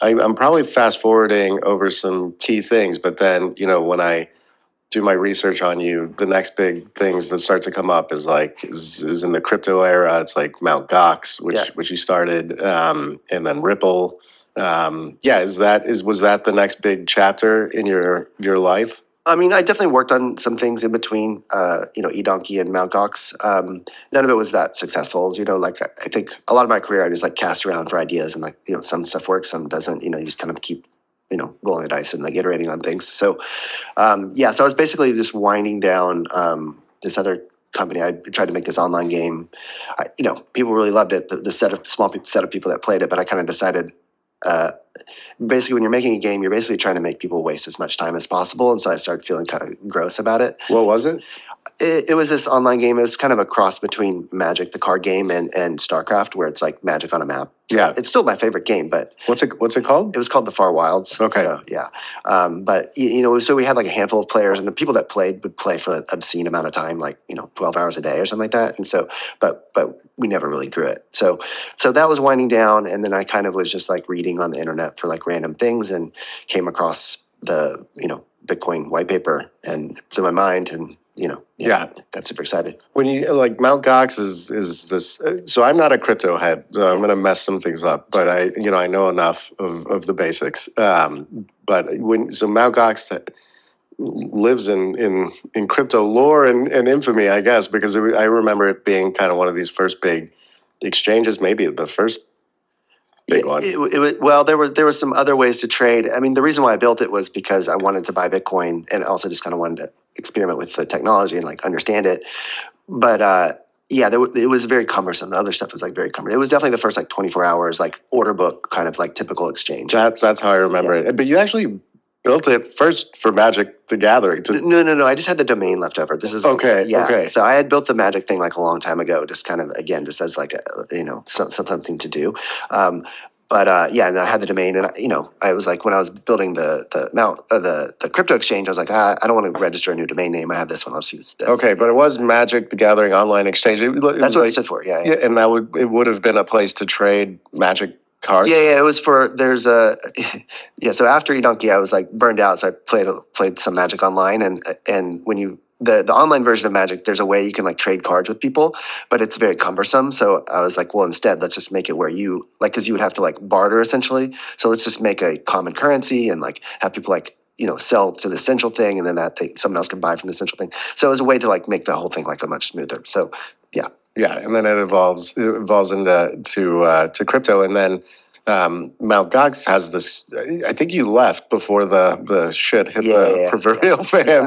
I'm probably fast forwarding over some key things, but then, when I do my research on you, the next big things that start to come up is in the crypto era. It's like Mt. Gox, which you started, and then Ripple. Yeah, was that the next big chapter in your life? I mean, I definitely worked on some things in between, eDonkey and Mt. Gox. None of it was that successful. Like I think a lot of my career, I just like cast around for ideas, and like some stuff works, some doesn't. You just kind of keep rolling the dice and like iterating on things. So so I was basically just winding down this other company. I tried to make this online game. People really loved it. The set of people that played it, but I kind of decided. Basically, when you're making a game, you're basically trying to make people waste as much time as possible, and so I started feeling kind of gross about it. What was it? It was this online game. It was kind of a cross between Magic, the card game, and StarCraft, where it's like Magic on a map. So yeah, it's still my favorite game. But what's it called? It was called The Far Wilds. Okay. So, yeah, but so we had like a handful of players, and the people that played would play for an obscene amount of time, like 12 hours a day or something like that. And so, but we never really grew it. So that was winding down, and then I kind of was just like reading on the internet for like random things, and came across the Bitcoin white paper, and blew my mind, and got super excited. When you like Mt. Gox is this, so I'm not a crypto head, so I'm going to mess some things up, but I know enough of the basics. But Mt. Gox lives in crypto lore and infamy, I guess, because I remember it being kind of one of these first big exchanges, maybe the first big one. Well, there were some other ways to trade. I mean, the reason why I built it was because I wanted to buy Bitcoin, and also just kind of wanted to experiment with the technology and like understand it. But it was very cumbersome. The other stuff was like very cumbersome. It was definitely the first like 24 hours, like order book kind of like typical exchange. That's how I remember it. But you actually built it first for Magic the Gathering. No. I just had the domain left over. This is okay. Okay. So I had built the Magic thing like a long time ago, just kind of again, just as like something to do. And I had the domain, and I was like, when I was building the crypto exchange, I was like, I don't want to register a new domain name. I have this one. I'll just use this. Okay, but it was Magic the Gathering Online Exchange. That's what it stood for. Yeah, and it would have been a place to trade Magic cards. Yeah. It was for So after eDonkey, I was like burned out, so I played some Magic Online, and when the online version of Magic, there's a way you can like trade cards with people, but it's very cumbersome. So I was like, well, instead, let's just make it where you like, because you would have to like barter essentially. So let's just make a common currency and like have people like sell to the central thing, and then someone else can buy from the central thing. So it was a way to like make the whole thing like a much smoother. So yeah. Yeah, and then it evolves into crypto, and then Mt. Gox has this. I think you left before the shit hit the proverbial fan.